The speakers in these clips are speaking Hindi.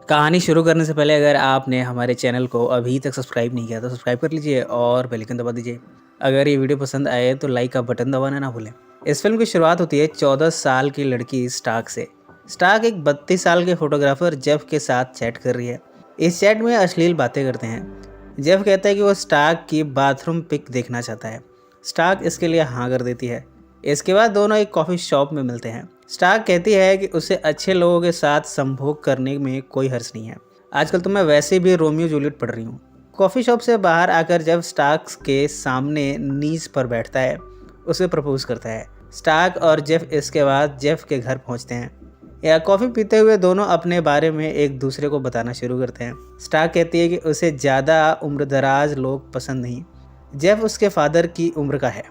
कहानी शुरू करने से पहले अगर आपने हमारे चैनल को अभी तक सब्सक्राइब नहीं किया तो सब्सक्राइब कर लीजिए और बेल आइकन दबा दीजिए। अगर ये वीडियो पसंद आए तो लाइक का बटन दबाना ना भूलें। इस फिल्म की शुरुआत होती है 14 साल की लड़की स्टार्क से। स्टार्क एक 32 साल के फोटोग्राफर जेफ के साथ चैट कर रही है। इस चैट में अश्लील बातें करते हैं। जेफ कहता है कि वो स्टार्क की बाथरूम पिक देखना चाहता है। स्टार्क इसके लिए हाँ कर देती है। इसके बाद दोनों एक कॉफ़ी शॉप में मिलते हैं। स्टार्क कहती है कि उसे अच्छे लोगों के साथ संभोग करने में कोई हर्ज नहीं है। आजकल तो मैं वैसे भी रोमियो जूलियट पढ़ रही हूँ। कॉफ़ी शॉप से बाहर आकर जब स्टार्क के सामने नीज पर बैठता है उसे प्रपोज करता है। स्टार्क और जेफ इसके बाद जेफ के घर पहुँचते हैं। या कॉफ़ी पीते हुए दोनों अपने बारे में एक दूसरे को बताना शुरू करते हैं। स्टार्क कहती है कि उसे ज़्यादा उम्रदराज लोग पसंद नहीं। जेफ उसके फादर की उम्र का है,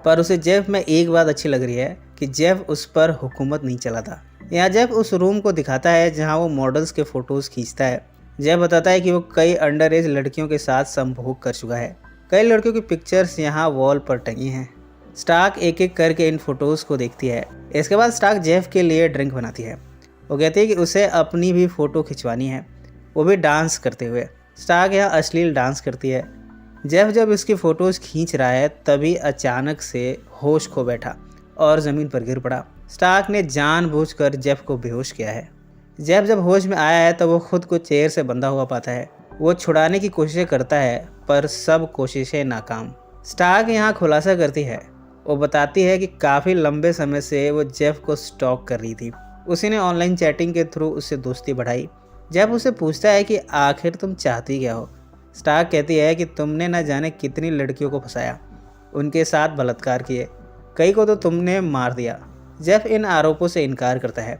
पर उसे जेफ में एक बात अच्छी लग रही है कि जेफ उस पर हुकूमत नहीं चलाता। यहाँ जेफ उस रूम को दिखाता है जहाँ वो मॉडल्स के फ़ोटोज़ खींचता है। जेफ बताता है कि वो कई अंडर एज लड़कियों के साथ संभोग कर चुका है। कई लड़कियों की पिक्चर्स यहाँ वॉल पर टंगी हैं। स्टार्क एक एक करके इन फ़ोटोज़ को देखती है। इसके बाद स्टार्क जेफ के लिए ड्रिंक बनाती है। वो कहती है कि उसे अपनी भी फ़ोटो खिंचवानी है, वो भी डांस करते हुए। स्टार्क यहाँ अश्लील डांस करती है। जेफ जब इसकी फ़ोटोज़ खींच रहा है तभी अचानक से होश खो बैठा और ज़मीन पर गिर पड़ा। स्टार्क ने जानबूझकर जेफ को बेहोश किया है। जेफ जब होश में आया है तब वो खुद को चेयर से बंधा हुआ पाता है। वो छुड़ाने की कोशिशें करता है पर सब कोशिशें नाकाम। स्टार्क यहाँ खुलासा करती है। वो बताती है कि काफ़ी लंबे समय से वो जेफ को स्टॉक कर रही थी। उसी ने ऑनलाइन चैटिंग के थ्रू उससे दोस्ती बढ़ाई। जेफ उसे पूछता है कि आखिर तुम चाहती क्या हो। स्टार्क कहती है कि तुमने न जाने कितनी लड़कियों को फंसाया, उनके साथ बलात्कार किए, कई को तो तुमने मार दिया। जेफ इन आरोपों से इनकार करता है।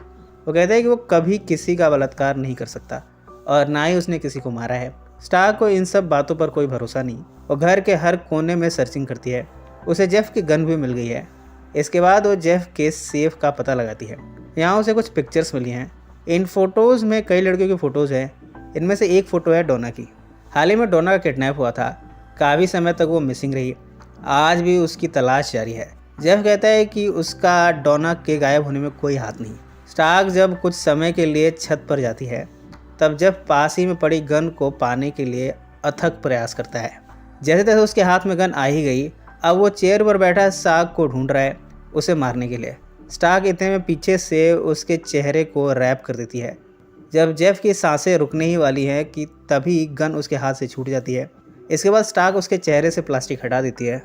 वो कहता है कि वो कभी किसी का बलात्कार नहीं कर सकता और ना ही उसने किसी को मारा है। स्टार्क को इन सब बातों पर कोई भरोसा नहीं। वो घर के हर कोने में सर्चिंग करती है। उसे जेफ की गन भी मिल गई है। इसके बाद वो जेफ के सेफ का पता लगाती है। यहाँ उसे कुछ पिक्चर्स मिली हैं। इन फ़ोटोज़ में कई लड़कियों की फ़ोटोज़ हैं। इनमें से एक फ़ोटो है डोना की। हाल ही में डोना का किडनैप हुआ था। काफ़ी समय तक वो मिसिंग रही। आज भी उसकी तलाश जारी है। जेफ कहता है कि उसका डोना के गायब होने में कोई हाथ नहीं। स्टार्क जब कुछ समय के लिए छत पर जाती है तब जेफ पास ही में पड़ी गन को पाने के लिए अथक प्रयास करता है। जैसे तैसे उसके हाथ में गन आ ही गई। अब वो चेयर पर बैठा स्टार्क को ढूंढ रहा है उसे मारने के लिए। स्टार्क इतने में पीछे से उसके चेहरे को रैप कर देती है। जब जेफ की सांसें रुकने ही वाली हैं कि तभी गन उसके हाथ से छूट जाती है। इसके बाद स्टार्क उसके चेहरे से प्लास्टिक हटा देती है।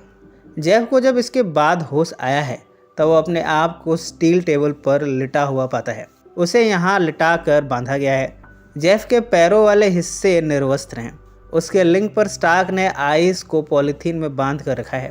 जेफ को जब इसके बाद होश आया है तब वो अपने आप को स्टील टेबल पर लिटा हुआ पाता है। उसे यहाँ लिटा कर बांधा गया है। जेफ के पैरों वाले हिस्से निर्वस्त्र हैं। उसके लिंग पर स्टार्क ने आइस को पॉलीथीन में बांध कर रखा है।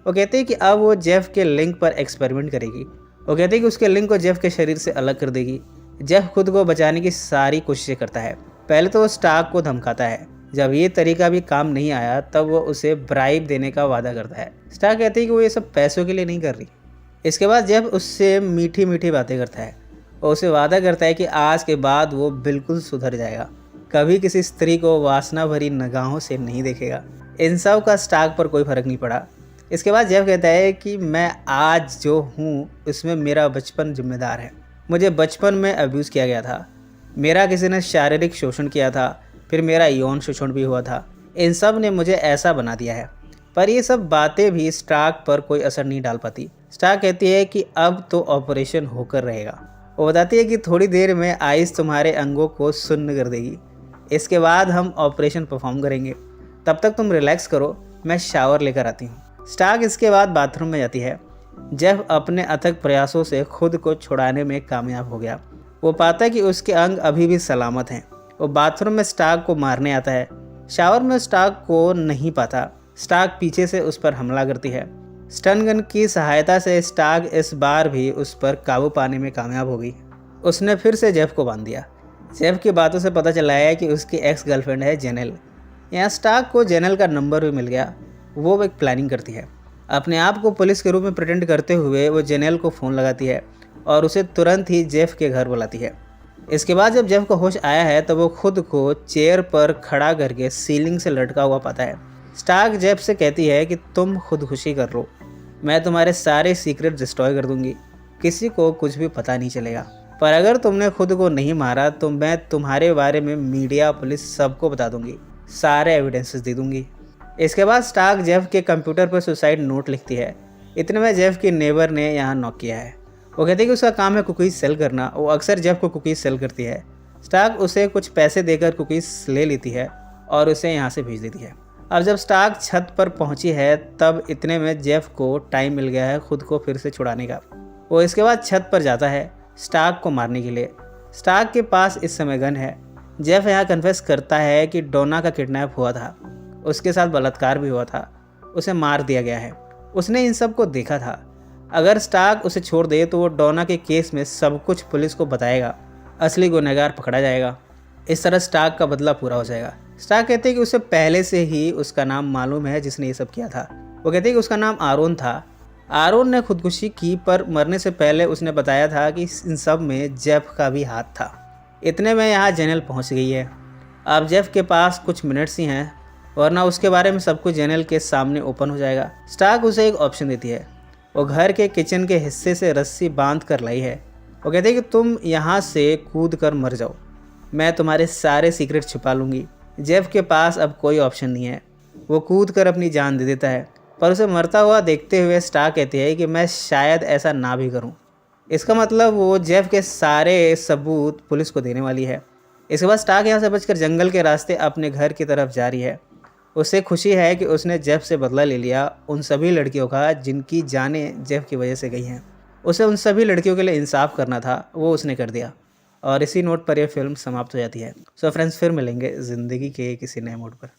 वो कहते हैं कि अब वो जेफ के लिंग पर एक्सपेरिमेंट करेगी। वो कहते हैं कि उसके लिंग को जेफ के शरीर से अलग कर देगी। जेफ खुद को बचाने की सारी कोशिशें करता है। पहले तो वो स्टार्क को धमकाता है। जब ये तरीका भी काम नहीं आया तब वो उसे ब्राइब देने का वादा करता है। स्टार्क कहती है कि वो ये सब पैसों के लिए नहीं कर रही। इसके बाद जेफ उससे मीठी मीठी बातें करता है और उसे वादा करता है कि आज के बाद वो बिल्कुल सुधर जाएगा, कभी किसी स्त्री को वासना भरी निगाहों से नहीं देखेगा। इन सब का स्टार्क पर कोई फर्क नहीं पड़ा। इसके बाद जेफ कहता है कि मैं आज जो हूँ उसमें मेरा बचपन जिम्मेदार है। मुझे बचपन में अब्यूज़ किया गया था, मेरा किसी ने शारीरिक शोषण किया था, फिर मेरा यौन शोषण भी हुआ था। इन सब ने मुझे ऐसा बना दिया है। पर ये सब बातें भी स्टार्क पर कोई असर नहीं डाल पाती। स्टार्क कहती है कि अब तो ऑपरेशन होकर रहेगा। वो बताती है कि थोड़ी देर में आइस तुम्हारे अंगों को सुन्न कर देगी। इसके बाद हम ऑपरेशन परफॉर्म करेंगे, तब तक तुम रिलैक्स करो, मैं शावर लेकर आती हूँ। स्टार्क इसके बाद बाथरूम में जाती है। जेफ अपने अथक प्रयासों से खुद को छुड़ाने में कामयाब हो गया। वो पाता है कि उसके अंग अभी भी सलामत हैं। वो बाथरूम में स्टार्क को मारने आता है। शावर में स्टार्क को नहीं पाता। स्टार्क पीछे से उस पर हमला करती है। स्टन गन की सहायता से स्टार्क इस बार भी उस पर काबू पाने में कामयाब हो गई। उसने फिर से जेफ को बांध दिया। जेफ की बातों से पता चला है कि उसकी एक्स गर्लफ्रेंड है जेनेल। यहाँ स्टार्क को जेनेल का नंबर भी मिल गया। वो एक प्लानिंग करती है। अपने आप को पुलिस के रूप में प्रिटेंड करते हुए वो जेनेल को फ़ोन लगाती है और उसे तुरंत ही जेफ के घर बुलाती है। इसके बाद जब जेफ को होश आया है तब वो खुद को चेयर पर खड़ा करके सीलिंग से लटका हुआ पाता है। स्टार्क जेफ से कहती है कि तुम खुदकुशी कर लो, मैं तुम्हारे सारे सीक्रेट डिस्ट्रॉय कर दूंगी, किसी को कुछ भी पता नहीं चलेगा। पर अगर तुमने खुद को नहीं मारा तो मैं तुम्हारे बारे में मीडिया, पुलिस सबको बता दूंगी, सारे एविडेंसेस दे दूंगी। इसके बाद स्टार्क जेफ के कंप्यूटर पर सुसाइड नोट लिखती है। इतने में जेफ की नेबर ने यहाँ नॉक किया है। वो कहती है कि उसका काम है कुकीज़ सेल करना। वो अक्सर जेफ को कुकीज़ सेल करती है। स्टार्क उसे कुछ पैसे देकर कुकीज़ ले लेती है और उसे यहाँ से भेज देती है। अब जब स्टार्क छत पर पहुँची है तब इतने में जेफ को टाइम मिल गया है खुद को फिर से छुड़ाने का। वो इसके बाद छत पर जाता है स्टार्क को मारने के लिए। स्टार्क के पास इस समय गन है। जेफ यहाँ कन्फेस करता है कि डोना का किडनैप हुआ था, उसके साथ बलात्कार भी हुआ था, उसे मार दिया गया है, उसने इन सब को देखा था। अगर स्टार्क उसे छोड़ दे तो वो डोना के केस में सब कुछ पुलिस को बताएगा, असली गुनहगार पकड़ा जाएगा। इस तरह स्टार्क का बदला पूरा हो जाएगा। स्टार्क कहते हैं कि उसे पहले से ही उसका नाम मालूम है जिसने ये सब किया था। वो कहते हैं कि उसका नाम आरोन था। आरोन ने खुदकुशी की पर मरने से पहले उसने बताया था कि इन सब में जेफ का भी हाथ था। इतने में यहाँ जेनल पहुँच गई है। अब जेफ के पास कुछ मिनट्स ही हैं वरना उसके बारे में सब कुछ जेनल के सामने ओपन हो जाएगा। स्टार्क उसे एक ऑप्शन देती है। वो घर के किचन के हिस्से से रस्सी बांध कर लाई है। वो कहते हैं कि तुम यहाँ से कूद कर मर जाओ, मैं तुम्हारे सारे सीक्रेट छुपा लूँगी। जेफ के पास अब कोई ऑप्शन नहीं है। वो कूद कर अपनी जान दे देता है पर उसे मरता हुआ देखते हुए स्टार्क कहती है कि मैं शायद ऐसा ना भी करूं। इसका मतलब वो जेफ के सारे सबूत पुलिस को देने वाली है। इसके बाद स्टार्क यहाँ से बचकर जंगल के रास्ते अपने घर की तरफ जा रही है। उसे खुशी है कि उसने जेफ से बदला ले लिया उन सभी लड़कियों का जिनकी जानें जेफ की वजह से गई हैं। उसे उन सभी लड़कियों के लिए इंसाफ करना था, वो उसने कर दिया। और इसी नोट पर यह फिल्म समाप्त हो जाती है। सो फ्रेंड्स, फिर मिलेंगे ज़िंदगी के किसी नए मोड पर।